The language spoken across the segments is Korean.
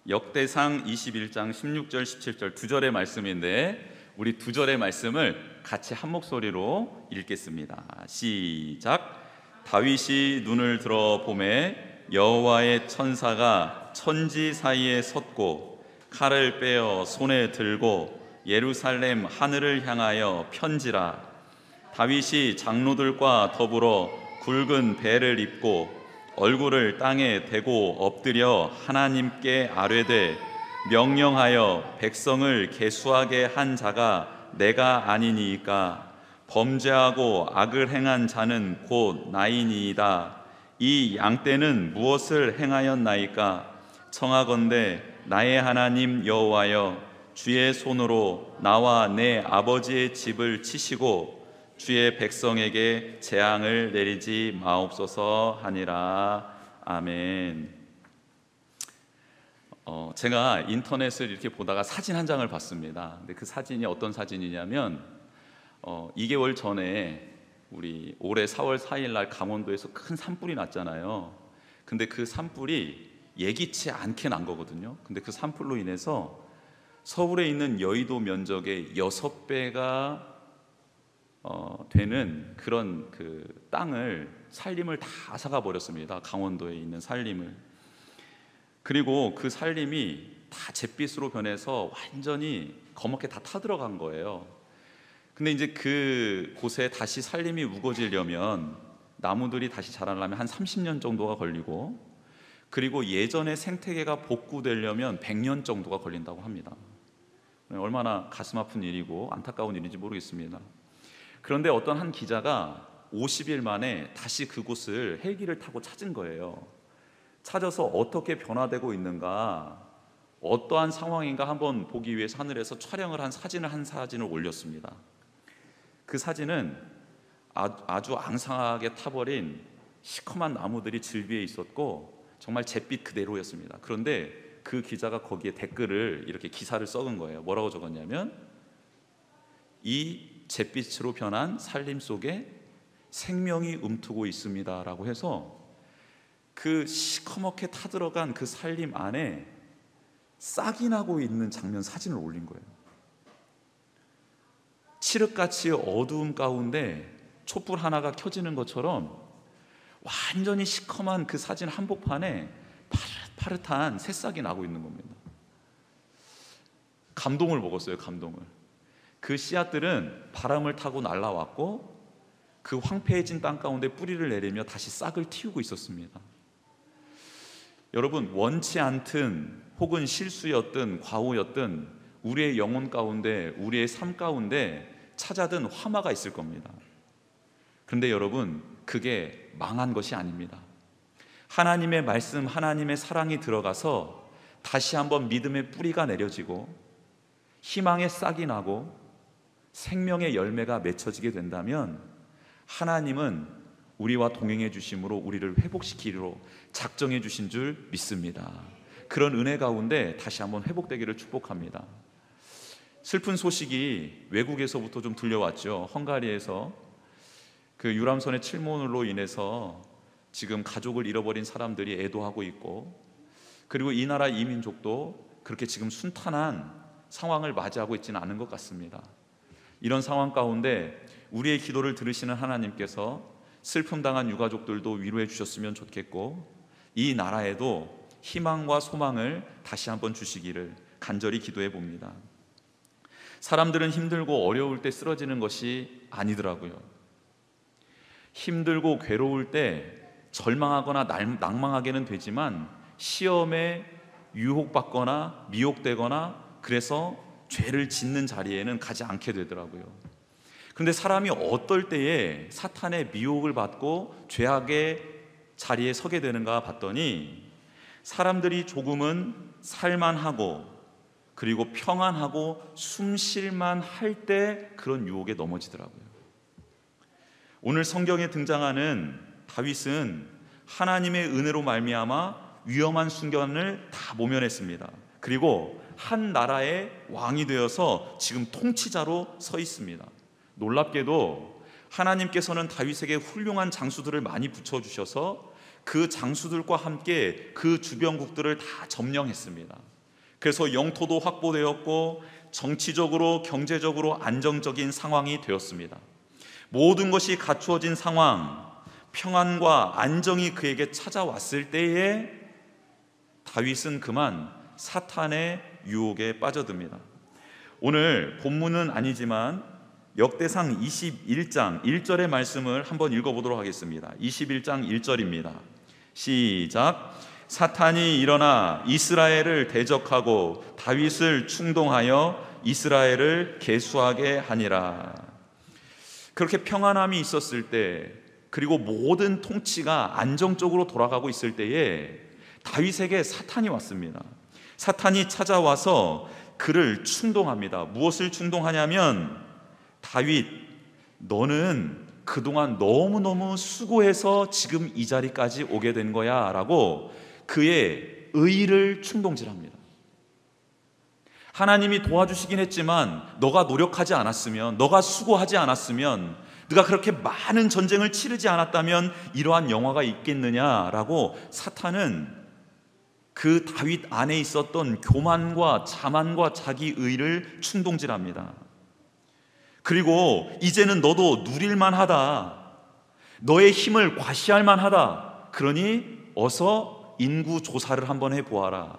역대상 21장 16절 17절 두 절의 말씀인데 우리 두 절의 말씀을 같이 한 목소리로 읽겠습니다. 시작. 다윗이 눈을 들어 보매 여호와의 천사가 천지 사이에 섰고 칼을 빼어 손에 들고 예루살렘 하늘을 향하여 편지라. 다윗이 장로들과 더불어 굵은 배를 입고 얼굴을 땅에 대고 엎드려 하나님께 아뢰되 명령하여 백성을 계수하게 한 자가 내가 아니니이까. 범죄하고 악을 행한 자는 곧 나이니이다. 이 양떼는 무엇을 행하였나이까? 청하건대 나의 하나님 여호와여, 주의 손으로 나와 내 아버지의 집을 치시고 주의 백성에게 재앙을 내리지 마옵소서 하니라. 아멘. 제가 인터넷을 이렇게 보다가 사진 한 장을 봤습니다. 근데 그 사진이 어떤 사진이냐면 2개월 전에 우리 올해 4월 4일 날 강원도에서 큰 산불이 났잖아요. 근데 그 산불이 예기치 않게 난 거거든요. 근데 그 산불로 인해서 서울에 있는 여의도 면적의 6배가 되는 그런 그 땅을 산림을 다 앗아가 버렸습니다. 강원도에 있는 산림을. 그리고 그 산림이 다 잿빛으로 변해서 완전히 검게 다 타들어간 거예요. 근데 이제 그 곳에 다시 산림이 우거지려면, 나무들이 다시 자라려면 한 30년 정도가 걸리고, 그리고 예전의 생태계가 복구되려면 100년 정도가 걸린다고 합니다. 얼마나 가슴 아픈 일이고 안타까운 일인지 모르겠습니다. 그런데 어떤 한 기자가 50일 만에 다시 그곳을 헬기를 타고 찾은 거예요. 찾아서 어떻게 변화되고 있는가, 어떠한 상황인가 한번 보기 위해서 하늘에서 촬영을 한 사진을 올렸습니다. 그 사진은 아주 앙상하게 타버린 시커먼 나무들이 질비해 있었고 정말 잿빛 그대로였습니다. 그런데 그 기자가 거기에 댓글을 이렇게 기사를 써은 거예요. 뭐라고 적었냐면, 이 잿빛으로 변한 산림 속에 생명이 움트고 있습니다 라고 해서 그 시커멓게 타들어간 그 산림 안에 싹이 나고 있는 장면 사진을 올린 거예요. 칠흑같이 어두움 가운데 촛불 하나가 켜지는 것처럼 완전히 시커먼 그 사진 한복판에 파릇파릇한 새싹이 나고 있는 겁니다. 감동을 먹었어요. 감동을. 그 씨앗들은 바람을 타고 날아왔고 그 황폐해진 땅 가운데 뿌리를 내리며 다시 싹을 틔우고 있었습니다. 여러분, 원치 않든 혹은 실수였든 과오였든 우리의 영혼 가운데, 우리의 삶 가운데 찾아든 화마가 있을 겁니다. 그런데 여러분, 그게 망한 것이 아닙니다. 하나님의 말씀, 하나님의 사랑이 들어가서 다시 한번 믿음의 뿌리가 내려지고 희망의 싹이 나고 생명의 열매가 맺혀지게 된다면 하나님은 우리와 동행해 주심으로 우리를 회복시키기로 작정해 주신 줄 믿습니다. 그런 은혜 가운데 다시 한번 회복되기를 축복합니다. 슬픈 소식이 외국에서부터 좀 들려왔죠. 헝가리에서 그 유람선의 침몰로 인해서 지금 가족을 잃어버린 사람들이 애도하고 있고, 그리고 이 나라 이민족도 그렇게 지금 순탄한 상황을 맞이하고 있지는 않은 것 같습니다. 이런 상황 가운데 우리의 기도를 들으시는 하나님께서 슬픔 당한 유가족들도 위로해 주셨으면 좋겠고, 이 나라에도 희망과 소망을 다시 한번 주시기를 간절히 기도해 봅니다. 사람들은 힘들고 어려울 때 쓰러지는 것이 아니더라고요. 힘들고 괴로울 때 절망하거나 낭망하게는 되지만 시험에 유혹받거나 미혹되거나 그래서 죄를 짓는 자리에는 가지 않게 되더라고요. 그런데 사람이 어떨 때에 사탄의 미혹을 받고 죄악의 자리에 서게 되는가 봤더니, 사람들이 조금은 살만하고 그리고 평안하고 숨 쉴만 할 때 그런 유혹에 넘어지더라고요. 오늘 성경에 등장하는 다윗은 하나님의 은혜로 말미암아 위험한 순간을 다 모면했습니다. 그리고 한 나라의 왕이 되어서 지금 통치자로 서 있습니다. 놀랍게도 하나님께서는 다윗에게 훌륭한 장수들을 많이 붙여주셔서 그 장수들과 함께 그 주변국들을 다 점령했습니다. 그래서 영토도 확보되었고 정치적으로 경제적으로 안정적인 상황이 되었습니다. 모든 것이 갖추어진 상황, 평안과 안정이 그에게 찾아왔을 때에 다윗은 그만 사탄의 유혹에 빠져듭니다. 오늘 본문은 아니지만 역대상 21장 1절의 말씀을 한번 읽어보도록 하겠습니다. 21장 1절입니다. 시작. 사탄이 일어나 이스라엘을 대적하고 다윗을 충동하여 이스라엘을 계수하게 하니라. 그렇게 평안함이 있었을 때, 그리고 모든 통치가 안정적으로 돌아가고 있을 때에 다윗에게 사탄이 왔습니다. 사탄이 찾아와서 그를 충동합니다. 무엇을 충동하냐면, 다윗, 너는 그동안 너무너무 수고해서 지금 이 자리까지 오게 된 거야 라고 그의 의의를 충동질합니다. 하나님이 도와주시긴 했지만 너가 노력하지 않았으면, 너가 수고하지 않았으면, 네가 그렇게 많은 전쟁을 치르지 않았다면 이러한 영화가 있겠느냐라고 사탄은 그 다윗 안에 있었던 교만과 자만과 자기의를 충동질합니다. 그리고 이제는 너도 누릴만 하다, 너의 힘을 과시할 만하다, 그러니 어서 인구 조사를 한번 해보아라.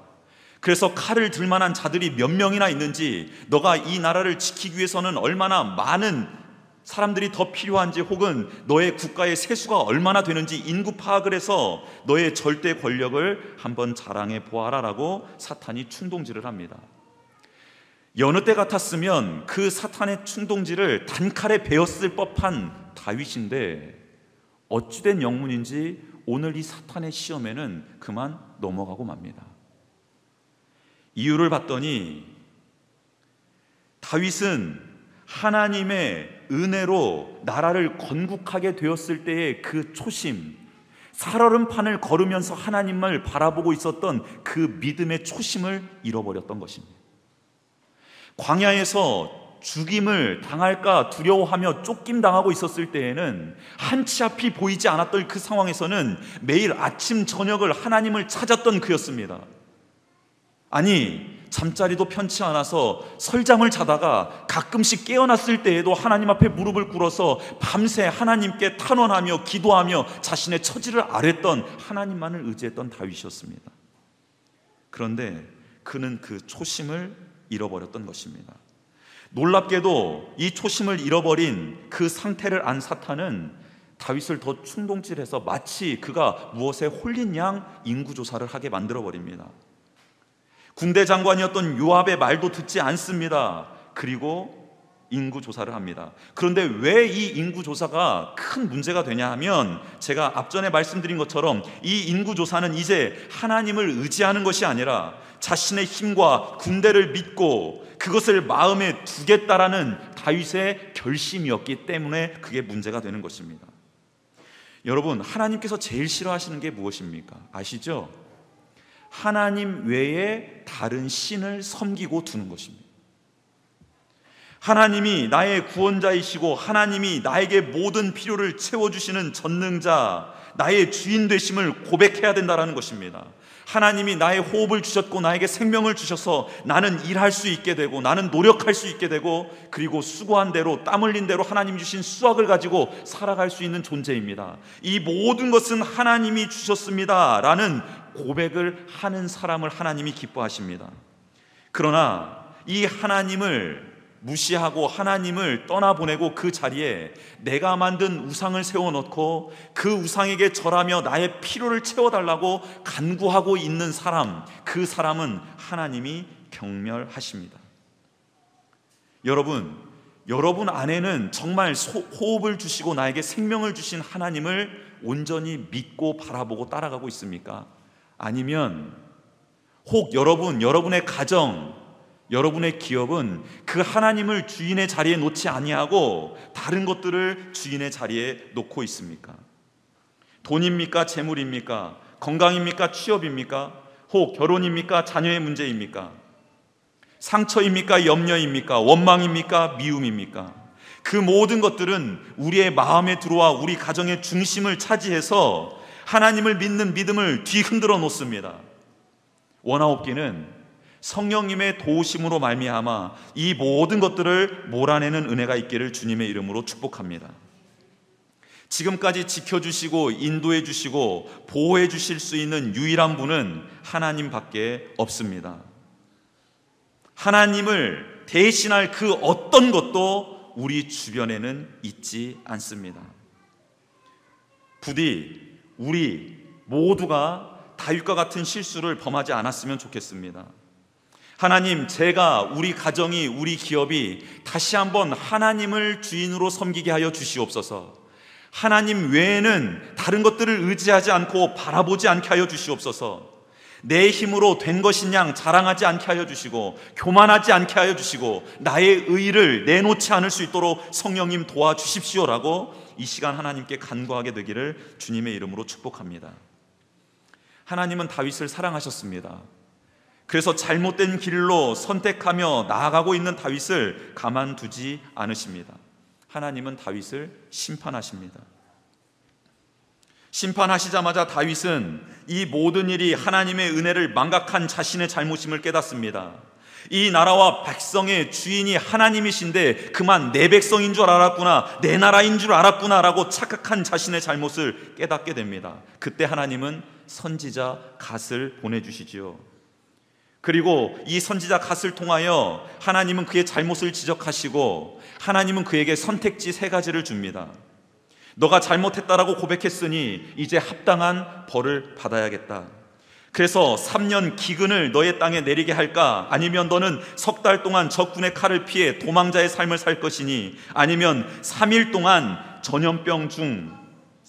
그래서 칼을 들 만한 자들이 몇 명이나 있는지, 너가 이 나라를 지키기 위해서는 얼마나 많은 사람들이 더 필요한지, 혹은 너의 국가의 세수가 얼마나 되는지 인구 파악을 해서 너의 절대 권력을 한번 자랑해 보아라 라고 사탄이 충동질을 합니다. 여느 때 같았으면 그 사탄의 충동질을 단칼에 베었을 법한 다윗인데 어찌된 영문인지 오늘 이 사탄의 시험에는 그만 넘어가고 맙니다. 이유를 봤더니 다윗은 하나님의 은혜로 나라를 건국하게 되었을 때의 그 초심, 살얼음판을 걸으면서 하나님을 바라보고 있었던 그 믿음의 초심을 잃어버렸던 것입니다. 광야에서 죽임을 당할까 두려워하며 쫓김당하고 있었을 때에는, 한치 앞이 보이지 않았던 그 상황에서는 매일 아침 저녁을 하나님을 찾았던 그였습니다. 아니, 잠자리도 편치 않아서 설잠을 자다가 가끔씩 깨어났을 때에도 하나님 앞에 무릎을 꿇어서 밤새 하나님께 탄원하며 기도하며 자신의 처지를 아뢰던, 하나님만을 의지했던 다윗이었습니다. 그런데 그는 그 초심을 잃어버렸던 것입니다. 놀랍게도 이 초심을 잃어버린 그 상태를 안 사탄은 다윗을 더 충동질해서 마치 그가 무엇에 홀린 양 인구조사를 하게 만들어버립니다. 군대 장관이었던 요압의 말도 듣지 않습니다. 그리고 인구조사를 합니다. 그런데 왜 이 인구조사가 큰 문제가 되냐 하면, 제가 앞전에 말씀드린 것처럼 이 인구조사는 이제 하나님을 의지하는 것이 아니라 자신의 힘과 군대를 믿고 그것을 마음에 두겠다라는 다윗의 결심이었기 때문에 그게 문제가 되는 것입니다. 여러분, 하나님께서 제일 싫어하시는 게 무엇입니까? 아시죠? 하나님 외에 다른 신을 섬기고 두는 것입니다. 하나님이 나의 구원자이시고 하나님이 나에게 모든 필요를 채워주시는 전능자, 나의 주인 되심을 고백해야 된다는 것입니다. 하나님이 나의 호흡을 주셨고 나에게 생명을 주셔서 나는 일할 수 있게 되고, 나는 노력할 수 있게 되고, 그리고 수고한 대로, 땀 흘린 대로 하나님 주신 수확을 가지고 살아갈 수 있는 존재입니다. 이 모든 것은 하나님이 주셨습니다 라는 고백을 하는 사람을 하나님이 기뻐하십니다. 그러나 이 하나님을 무시하고 하나님을 떠나보내고 그 자리에 내가 만든 우상을 세워놓고 그 우상에게 절하며 나의 필요를 채워달라고 간구하고 있는 사람, 그 사람은 하나님이 경멸하십니다. 여러분 안에는 정말 호흡을 주시고 나에게 생명을 주신 하나님을 온전히 믿고 바라보고 따라가고 있습니까? 아니면 혹 여러분의 가정, 여러분의 기업은 그 하나님을 주인의 자리에 놓지 아니하고 다른 것들을 주인의 자리에 놓고 있습니까? 돈입니까? 재물입니까? 건강입니까? 취업입니까? 혹 결혼입니까? 자녀의 문제입니까? 상처입니까? 염려입니까? 원망입니까? 미움입니까? 그 모든 것들은 우리의 마음에 들어와 우리 가정의 중심을 차지해서 하나님을 믿는 믿음을 뒤흔들어 놓습니다. 원하옵기는 성령님의 도우심으로 말미암아 이 모든 것들을 몰아내는 은혜가 있기를 주님의 이름으로 축복합니다. 지금까지 지켜주시고 인도해 주시고 보호해 주실 수 있는 유일한 분은 하나님밖에 없습니다. 하나님을 대신할 그 어떤 것도 우리 주변에는 있지 않습니다. 부디 우리 모두가 다윗과 같은 실수를 범하지 않았으면 좋겠습니다. 하나님, 제가, 우리 가정이, 우리 기업이 다시 한번 하나님을 주인으로 섬기게 하여 주시옵소서. 하나님 외에는 다른 것들을 의지하지 않고 바라보지 않게 하여 주시옵소서. 내 힘으로 된 것인 양 자랑하지 않게 하여 주시고 교만하지 않게 하여 주시고 나의 의의를 내놓지 않을 수 있도록 성령님 도와주십시오라고 이 시간 하나님께 간구하게 되기를 주님의 이름으로 축복합니다. 하나님은 다윗을 사랑하셨습니다. 그래서 잘못된 길로 선택하며 나아가고 있는 다윗을 가만두지 않으십니다. 하나님은 다윗을 심판하십니다. 심판하시자마자 다윗은 이 모든 일이 하나님의 은혜를 망각한 자신의 잘못임을 깨닫습니다. 이 나라와 백성의 주인이 하나님이신데 그만 내 백성인 줄 알았구나, 내 나라인 줄 알았구나 라고 착각한 자신의 잘못을 깨닫게 됩니다. 그때 하나님은 선지자 갓을 보내주시지요. 그리고 이 선지자 갓을 통하여 하나님은 그의 잘못을 지적하시고 하나님은 그에게 선택지 3가지를 줍니다. 너가 잘못했다라고 고백했으니 이제 합당한 벌을 받아야겠다. 그래서 3년 기근을 너의 땅에 내리게 할까? 아니면 너는 석 달 동안 적군의 칼을 피해 도망자의 삶을 살 것이니, 아니면 3일 동안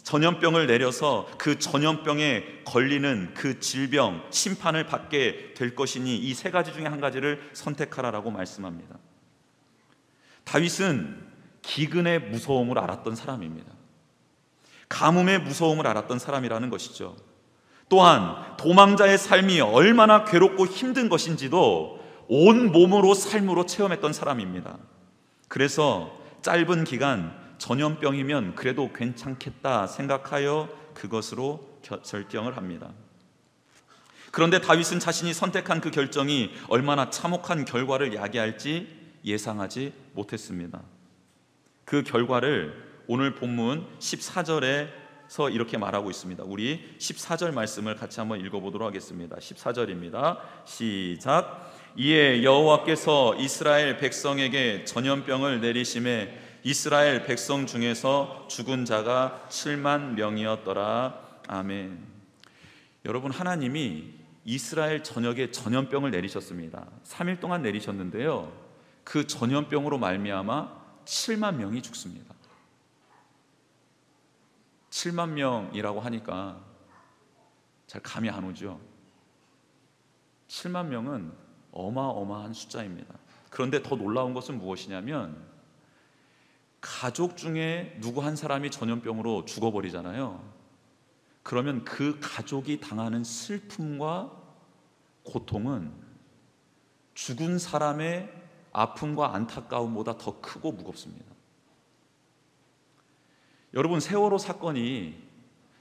전염병을 내려서 그 전염병에 걸리는 그 질병, 심판을 받게 될 것이니 이 3가지 중에 한 가지를 선택하라라고 말씀합니다. 다윗은 기근의 무서움을 알았던 사람입니다. 가뭄의 무서움을 알았던 사람이라는 것이죠. 또한 도망자의 삶이 얼마나 괴롭고 힘든 것인지도 온 몸으로 삶으로 체험했던 사람입니다. 그래서 짧은 기간 전염병이면 그래도 괜찮겠다 생각하여 그것으로 결정을 합니다. 그런데 다윗은 자신이 선택한 그 결정이 얼마나 참혹한 결과를 야기할지 예상하지 못했습니다. 그 결과를 오늘 본문 14절에서 이렇게 말하고 있습니다. 우리 14절 말씀을 같이 한번 읽어보도록 하겠습니다. 14절입니다. 시작. 이에 여호와께서 이스라엘 백성에게 전염병을 내리심에 이스라엘 백성 중에서 죽은 자가 7만 명이었더라. 아멘. 여러분, 하나님이 이스라엘 전역에 전염병을 내리셨습니다. 3일 동안 내리셨는데요, 그 전염병으로 말미암아 7만 명이 죽습니다. 7만 명이라고 하니까 잘 감이 안 오죠. 7만 명은 어마어마한 숫자입니다. 그런데 더 놀라운 것은 무엇이냐면 가족 중에 누구 한 사람이 전염병으로 죽어버리잖아요. 그러면 그 가족이 당하는 슬픔과 고통은 죽은 사람의 아픔과 안타까움보다 더 크고 무겁습니다. 여러분, 세월호 사건이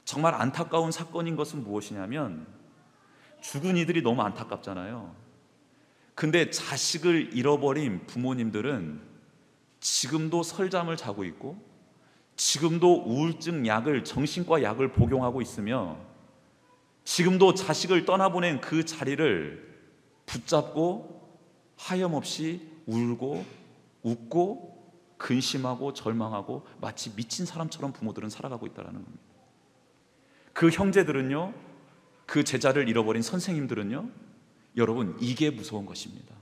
정말 안타까운 사건인 것은 무엇이냐면 죽은 이들이 너무 안타깝잖아요. 근데 자식을 잃어버린 부모님들은 지금도 설잠을 자고 있고 지금도 우울증 약을, 정신과 약을 복용하고 있으며 지금도 자식을 떠나보낸 그 자리를 붙잡고 하염없이 울고 웃고 근심하고 절망하고 마치 미친 사람처럼 부모들은 살아가고 있다는 겁니다. 그 형제들은요, 그 제자를 잃어버린 선생님들은요, 여러분, 이게 무서운 것입니다.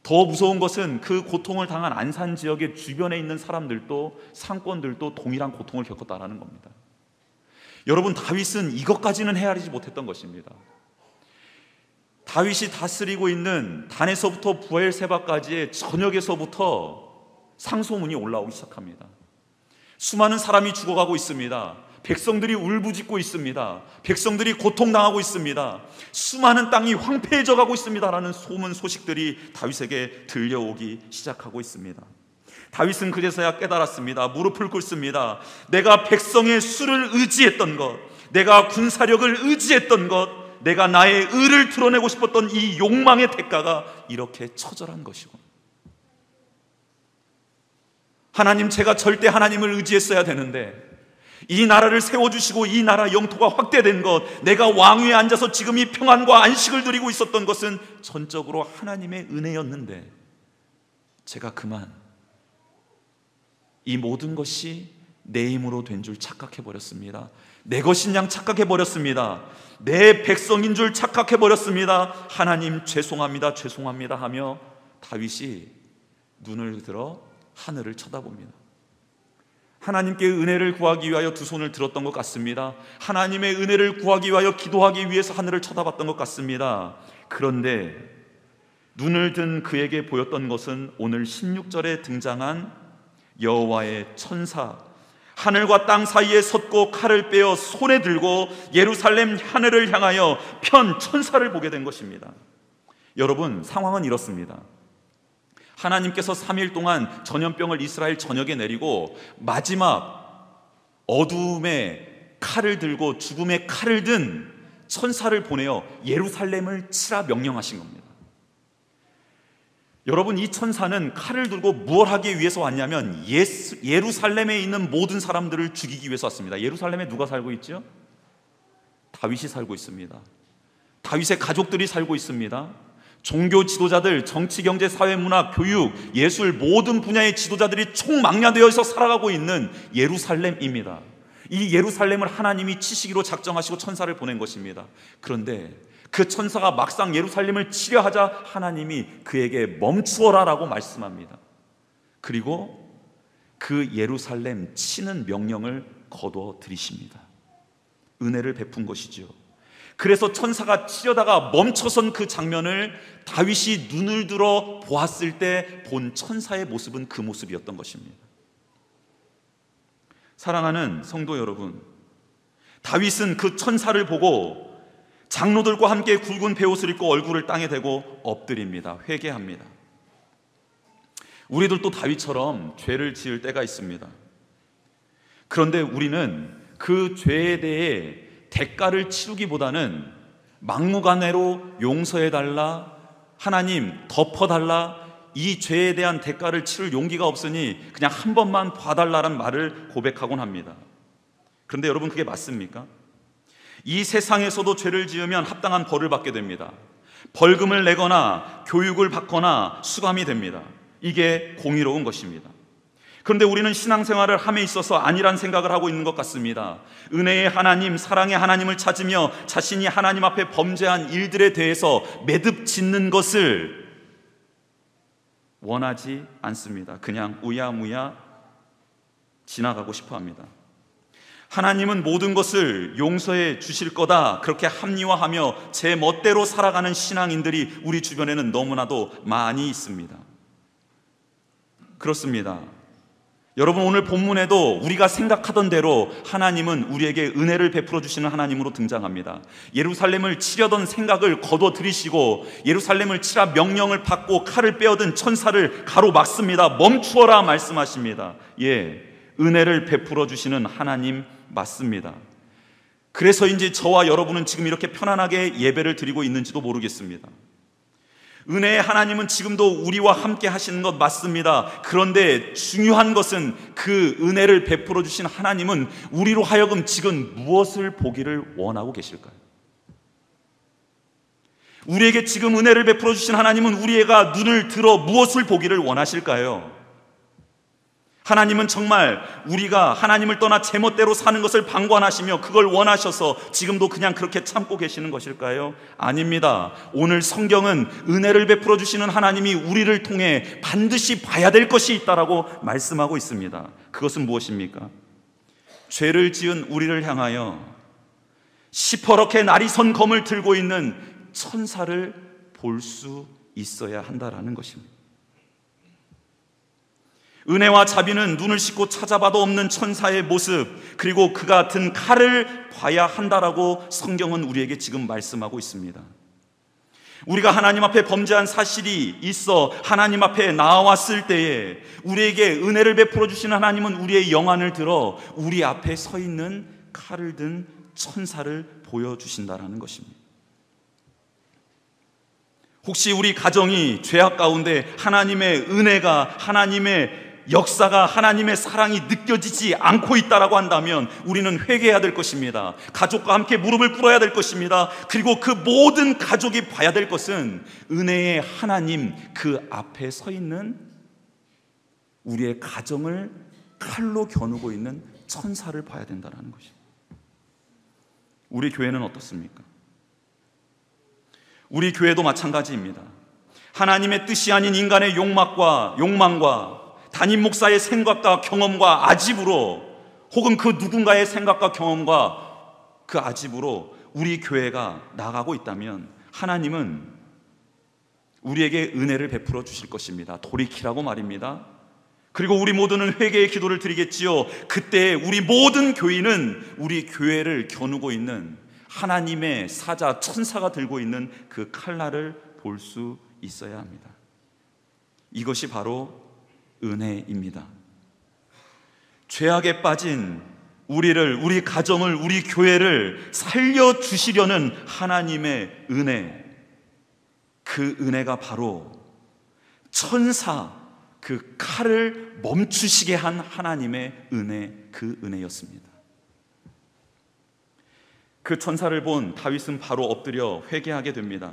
더 무서운 것은 그 고통을 당한 안산 지역의 주변에 있는 사람들도, 상권들도 동일한 고통을 겪었다는 겁니다. 여러분, 다윗은 이것까지는 헤아리지 못했던 것입니다. 다윗이 다스리고 있는 단에서부터 부엘세바까지의 전역에서부터 상소문이 올라오기 시작합니다. 수많은 사람이 죽어가고 있습니다. 백성들이 울부짖고 있습니다. 백성들이 고통당하고 있습니다. 수많은 땅이 황폐해져 가고 있습니다라는 소식들이 다윗에게 들려오기 시작하고 있습니다. 다윗은 그제서야 깨달았습니다. 무릎을 꿇습니다. 내가 백성의 수를 의지했던 것, 내가 군사력을 의지했던 것, 내가 나의 의를 드러내고 싶었던 이 욕망의 대가가 이렇게 처절한 것이고, 하나님, 제가 절대 하나님을 의지했어야 되는데 이 나라를 세워주시고 이 나라 영토가 확대된 것, 내가 왕위에 앉아서 지금 이 평안과 안식을 누리고 있었던 것은 전적으로 하나님의 은혜였는데 제가 그만 이 모든 것이 내 힘으로 된 줄 착각해버렸습니다. 내 것인 양 착각해버렸습니다. 내 백성인 줄 착각해버렸습니다. 하나님 죄송합니다, 죄송합니다 하며 다윗이 눈을 들어 하늘을 쳐다봅니다. 하나님께 은혜를 구하기 위하여 두 손을 들었던 것 같습니다. 하나님의 은혜를 구하기 위하여 기도하기 위해서 하늘을 쳐다봤던 것 같습니다. 그런데 눈을 든 그에게 보였던 것은 오늘 16절에 등장한 여호와의 천사, 하늘과 땅 사이에 섰고 칼을 빼어 손에 들고 예루살렘 하늘을 향하여 편 천사를 보게 된 것입니다. 여러분, 상황은 이렇습니다. 하나님께서 3일 동안 전염병을 이스라엘 전역에 내리고 마지막 어두움에 칼을 들고 죽음의 칼을 든 천사를 보내어 예루살렘을 치라 명령하신 겁니다. 여러분, 이 천사는 칼을 들고 무엇 하기 위해서 왔냐면 예루살렘에 있는 모든 사람들을 죽이기 위해서 왔습니다. 예루살렘에 누가 살고 있죠? 다윗이 살고 있습니다. 다윗의 가족들이 살고 있습니다. 종교 지도자들, 정치, 경제, 사회, 문화, 교육, 예술 모든 분야의 지도자들이 총망라되어서 살아가고 있는 예루살렘입니다. 이 예루살렘을 하나님이 치시기로 작정하시고 천사를 보낸 것입니다. 그런데 그 천사가 막상 예루살렘을 치려 하자 하나님이 그에게 멈추어라 라고 말씀합니다. 그리고 그 예루살렘 치는 명령을 거둬 들이십니다. 은혜를 베푼 것이죠. 그래서 천사가 치려다가 멈춰선 그 장면을 다윗이 눈을 들어 보았을 때 본 천사의 모습은 그 모습이었던 것입니다. 사랑하는 성도 여러분, 다윗은 그 천사를 보고 장로들과 함께 굵은 베옷을 입고 얼굴을 땅에 대고 엎드립니다. 회개합니다. 우리들도 다윗처럼 죄를 지을 때가 있습니다. 그런데 우리는 그 죄에 대해 대가를 치르기보다는 막무가내로 용서해달라, 하나님 덮어달라, 이 죄에 대한 대가를 치를 용기가 없으니 그냥 한 번만 봐달라는 말을 고백하곤 합니다. 그런데 여러분, 그게 맞습니까? 이 세상에서도 죄를 지으면 합당한 벌을 받게 됩니다. 벌금을 내거나 교육을 받거나 수감이 됩니다. 이게 공의로운 것입니다. 그런데 우리는 신앙생활을 함에 있어서 아니란 생각을 하고 있는 것 같습니다. 은혜의 하나님, 사랑의 하나님을 찾으며 자신이 하나님 앞에 범죄한 일들에 대해서 매듭 짓는 것을 원하지 않습니다. 그냥 우야무야 지나가고 싶어 합니다. 하나님은 모든 것을 용서해 주실 거다, 그렇게 합리화하며 제 멋대로 살아가는 신앙인들이 우리 주변에는 너무나도 많이 있습니다. 그렇습니다. 여러분, 오늘 본문에도 우리가 생각하던 대로 하나님은 우리에게 은혜를 베풀어 주시는 하나님으로 등장합니다. 예루살렘을 치려던 생각을 거둬들이시고 예루살렘을 치라 명령을 받고 칼을 빼어든 천사를 가로막습니다. 멈추어라 말씀하십니다. 은혜를 베풀어 주시는 하나님 맞습니다. 그래서인지 저와 여러분은 지금 이렇게 편안하게 예배를 드리고 있는지도 모르겠습니다. 은혜의 하나님은 지금도 우리와 함께 하시는 것 맞습니다. 그런데 중요한 것은 그 은혜를 베풀어 주신 하나님은 우리로 하여금 지금 무엇을 보기를 원하고 계실까요? 우리에게 지금 은혜를 베풀어 주신 하나님은 우리가 눈을 들어 무엇을 보기를 원하실까요? 하나님은 정말 우리가 하나님을 떠나 제멋대로 사는 것을 방관하시며 그걸 원하셔서 지금도 그냥 그렇게 참고 계시는 것일까요? 아닙니다. 오늘 성경은 은혜를 베풀어 주시는 하나님이 우리를 통해 반드시 봐야 될 것이 있다라고 말씀하고 있습니다. 그것은 무엇입니까? 죄를 지은 우리를 향하여 시퍼렇게 날이 선 검을 들고 있는 천사를 볼 수 있어야 한다라는 것입니다. 은혜와 자비는 눈을 씻고 찾아봐도 없는 천사의 모습, 그리고 그가 든 칼을 봐야 한다라고 성경은 우리에게 지금 말씀하고 있습니다. 우리가 하나님 앞에 범죄한 사실이 있어 하나님 앞에 나왔을 때에 우리에게 은혜를 베풀어 주시는 하나님은 우리의 영안을 들어 우리 앞에 서 있는 칼을 든 천사를 보여주신다라는 것입니다. 혹시 우리 가정이 죄악 가운데 하나님의 은혜가, 하나님의 역사가, 하나님의 사랑이 느껴지지 않고 있다라고 한다면 우리는 회개해야 될 것입니다. 가족과 함께 무릎을 꿇어야 될 것입니다. 그리고 그 모든 가족이 봐야 될 것은 은혜의 하나님 그 앞에 서 있는 우리의 가정을 칼로 겨누고 있는 천사를 봐야 된다는 것입니다. 우리 교회는 어떻습니까? 우리 교회도 마찬가지입니다. 하나님의 뜻이 아닌 인간의 욕망과 담임 목사의 생각과 경험과 아집으로, 혹은 그 누군가의 생각과 경험과 그 아집으로 우리 교회가 나가고 있다면 하나님은 우리에게 은혜를 베풀어 주실 것입니다. 돌이키라고 말입니다. 그리고 우리 모두는 회개의 기도를 드리겠지요. 그때 우리 모든 교인은 우리 교회를 겨누고 있는 하나님의 사자, 천사가 들고 있는 그 칼날을 볼 수 있어야 합니다. 이것이 바로 은혜입니다. 죄악에 빠진 우리를, 우리 가정을, 우리 교회를 살려주시려는 하나님의 은혜, 그 은혜가 바로 천사, 그 칼을 멈추시게 한 하나님의 은혜, 그 은혜였습니다. 그 천사를 본 다윗은 바로 엎드려 회개하게 됩니다.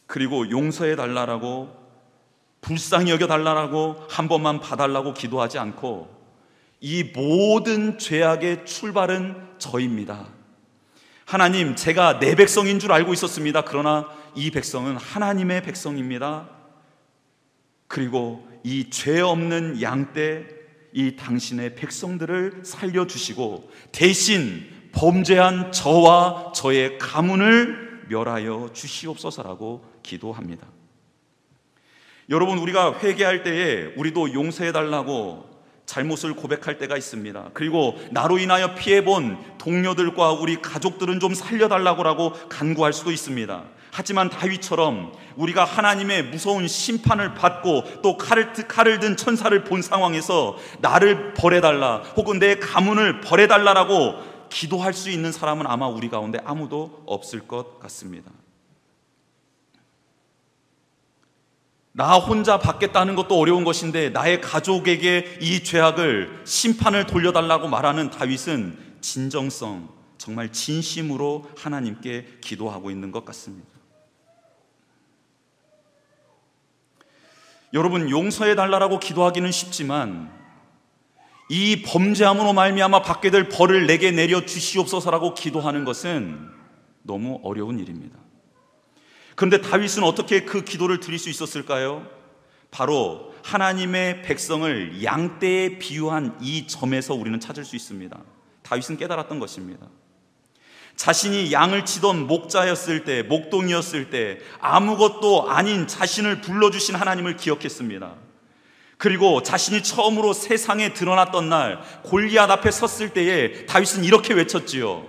그리고 용서해 달라고, 불쌍히 여겨 달라고, 한 번만 봐달라고 기도하지 않고 이 모든 죄악의 출발은 저입니다. 하나님, 제가 내 백성인 줄 알고 있었습니다. 그러나 이 백성은 하나님의 백성입니다. 그리고 이 죄 없는 양떼, 이 당신의 백성들을 살려주시고 대신 범죄한 저와 저의 가문을 멸하여 주시옵소서라고 기도합니다. 여러분, 우리가 회개할 때에 우리도 용서해달라고 잘못을 고백할 때가 있습니다. 그리고 나로 인하여 피해본 동료들과 우리 가족들은 좀 살려달라고 간구할 수도 있습니다. 하지만 다윗처럼 우리가 하나님의 무서운 심판을 받고 또 칼을 든 천사를 본 상황에서 나를 벌해달라, 혹은 내 가문을 벌해달라고 기도할 수 있는 사람은 아마 우리 가운데 아무도 없을 것 같습니다. 나 혼자 받겠다는 것도 어려운 것인데 나의 가족에게 이 죄악을, 심판을 돌려달라고 말하는 다윗은 진정성, 정말 진심으로 하나님께 기도하고 있는 것 같습니다. 여러분, 용서해달라고 기도하기는 쉽지만 이 범죄함으로 말미암아 받게 될 벌을 내게 내려 주시옵소서라고 기도하는 것은 너무 어려운 일입니다. 그런데 다윗은 어떻게 그 기도를 드릴 수 있었을까요? 바로 하나님의 백성을 양떼에 비유한 이 점에서 우리는 찾을 수 있습니다. 다윗은 깨달았던 것입니다. 자신이 양을 치던 목자였을 때, 목동이었을 때 아무것도 아닌 자신을 불러주신 하나님을 기억했습니다. 그리고 자신이 처음으로 세상에 드러났던 날 골리앗 앞에 섰을 때에 다윗은 이렇게 외쳤지요.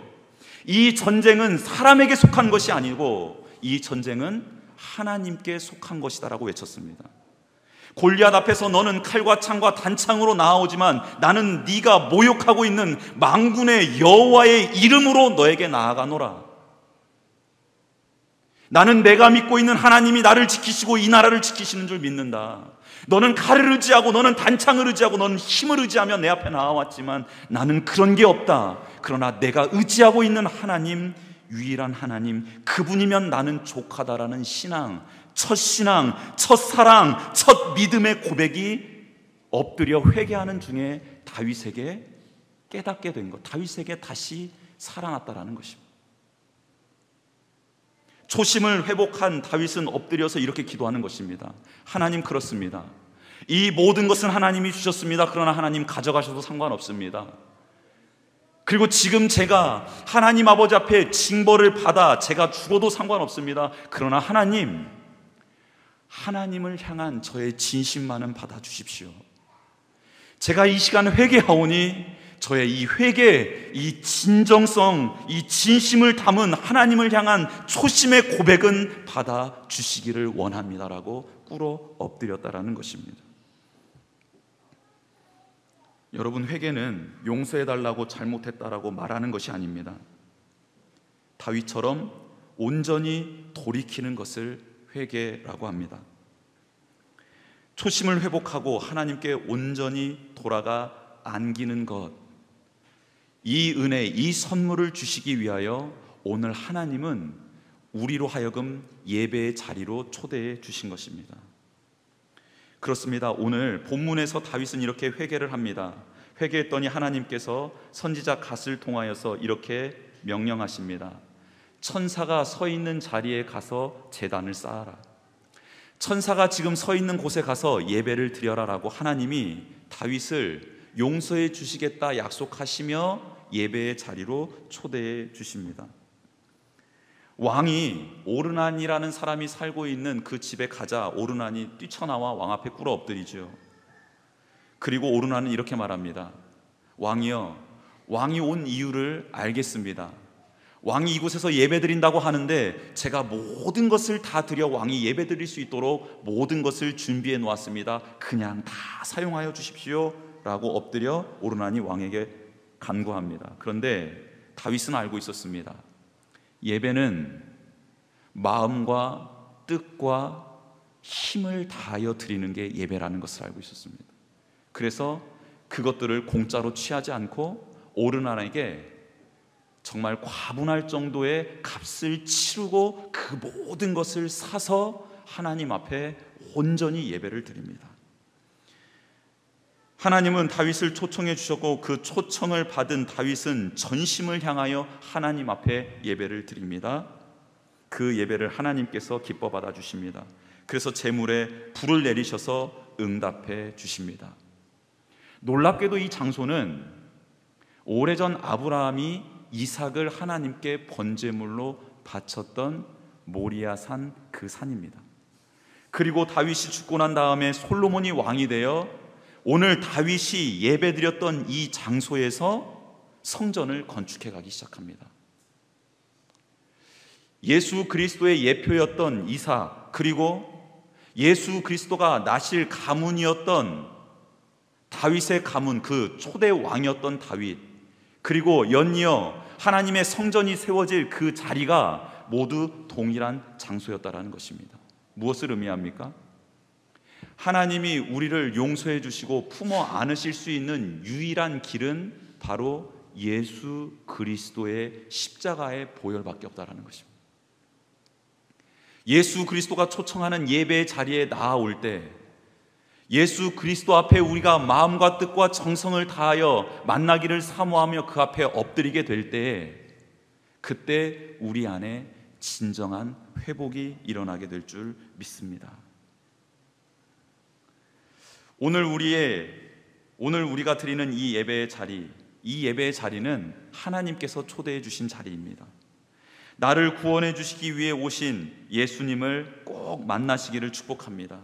이 전쟁은 사람에게 속한 것이 아니고 이 전쟁은 하나님께 속한 것이다라고 외쳤습니다. 골리앗 앞에서 너는 칼과 창과 단창으로 나아오지만 나는 네가 모욕하고 있는 만군의 여호와의 이름으로 너에게 나아가노라. 나는 내가 믿고 있는 하나님이 나를 지키시고 이 나라를 지키시는 줄 믿는다. 너는 칼을 의지하고 너는 단창을 의지하고 너는 힘을 의지하며 내 앞에 나와왔지만 나는 그런 게 없다. 그러나 내가 의지하고 있는 하나님, 유일한 하나님, 그분이면 나는 족하다라는 신앙, 첫 신앙, 첫 사랑, 첫 믿음의 고백이 엎드려 회개하는 중에 다윗에게 깨닫게 된 것, 다윗에게 다시 살아났다라는 것입니다. 초심을 회복한 다윗은 엎드려서 이렇게 기도하는 것입니다. 하나님, 그렇습니다. 이 모든 것은 하나님이 주셨습니다. 그러나 하나님 가져가셔도 상관없습니다. 그리고 지금 제가 하나님 아버지 앞에 징벌을 받아 제가 죽어도 상관없습니다. 그러나 하나님을 향한 저의 진심만은 받아주십시오. 제가 이 시간 회개하오니 저의 이 회개, 이 진정성, 이 진심을 담은 하나님을 향한 초심의 고백은 받아주시기를 원합니다라고 꿇어 엎드렸다라는 것입니다. 여러분, 회개는 용서해달라고 잘못했다라고 말하는 것이 아닙니다. 다윗처럼 온전히 돌이키는 것을 회개라고 합니다. 초심을 회복하고 하나님께 온전히 돌아가 안기는 것, 이 은혜, 이 선물을 주시기 위하여 오늘 하나님은 우리로 하여금 예배의 자리로 초대해 주신 것입니다. 그렇습니다. 오늘 본문에서 다윗은 이렇게 회개를 합니다. 회개했더니 하나님께서 선지자 갓을 통하여서 이렇게 명령하십니다. 천사가 서 있는 자리에 가서 제단을 쌓아라. 천사가 지금 서 있는 곳에 가서 예배를 드려라라고 하나님이 다윗을 용서해 주시겠다 약속하시며 예배의 자리로 초대해 주십니다. 왕이 오르난이라는 사람이 살고 있는 그 집에 가자 오르난이 뛰쳐나와 왕 앞에 꿇어 엎드리죠. 그리고 오르난은 이렇게 말합니다. 왕이여, 왕이 온 이유를 알겠습니다. 왕이 이곳에서 예배드린다고 하는데 제가 모든 것을 다 드려 왕이 예배드릴 수 있도록 모든 것을 준비해 놓았습니다. 그냥 다 사용하여 주십시오 라고 엎드려 오르난이 왕에게 간구합니다. 그런데 다윗은 알고 있었습니다. 예배는 마음과 뜻과 힘을 다하여 드리는 게 예배라는 것을 알고 있었습니다. 그래서 그것들을 공짜로 취하지 않고 오르난에게 정말 과분할 정도의 값을 치르고 그 모든 것을 사서 하나님 앞에 온전히 예배를 드립니다. 하나님은 다윗을 초청해 주셨고 그 초청을 받은 다윗은 전심을 향하여 하나님 앞에 예배를 드립니다. 그 예배를 하나님께서 기뻐 받아 주십니다. 그래서 제물에 불을 내리셔서 응답해 주십니다. 놀랍게도 이 장소는 오래전 아브라함이 이삭을 하나님께 번제물로 바쳤던 모리아산 그 산입니다. 그리고 다윗이 죽고 난 다음에 솔로몬이 왕이 되어 오늘 다윗이 예배드렸던 이 장소에서 성전을 건축해 가기 시작합니다. 예수 그리스도의 예표였던 이삭, 그리고 예수 그리스도가 나실 가문이었던 다윗의 가문, 그 초대 왕이었던 다윗, 그리고 연이어 하나님의 성전이 세워질 그 자리가 모두 동일한 장소였다라는 것입니다. 무엇을 의미합니까? 하나님이 우리를 용서해 주시고 품어 안으실 수 있는 유일한 길은 바로 예수 그리스도의 십자가의 보혈밖에 없다라는 것입니다. 예수 그리스도가 초청하는 예배의 자리에 나아올 때 예수 그리스도 앞에 우리가 마음과 뜻과 정성을 다하여 만나기를 사모하며 그 앞에 엎드리게 될 때에 그때 우리 안에 진정한 회복이 일어나게 될 줄 믿습니다. 오늘 우리가 드리는 이 예배의 자리, 이 예배의 자리는 하나님께서 초대해 주신 자리입니다. 나를 구원해 주시기 위해 오신 예수님을 꼭 만나시기를 축복합니다.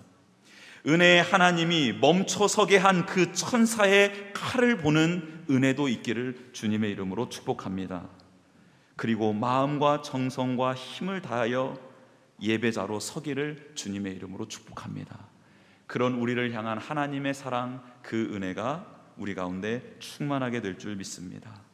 은혜의 하나님이 멈춰서게 한 그 천사의 칼을 보는 은혜도 있기를 주님의 이름으로 축복합니다. 그리고 마음과 정성과 힘을 다하여 예배자로 서기를 주님의 이름으로 축복합니다. 그런 우리를 향한 하나님의 사랑, 그 은혜가 우리 가운데 충만하게 될 줄 믿습니다.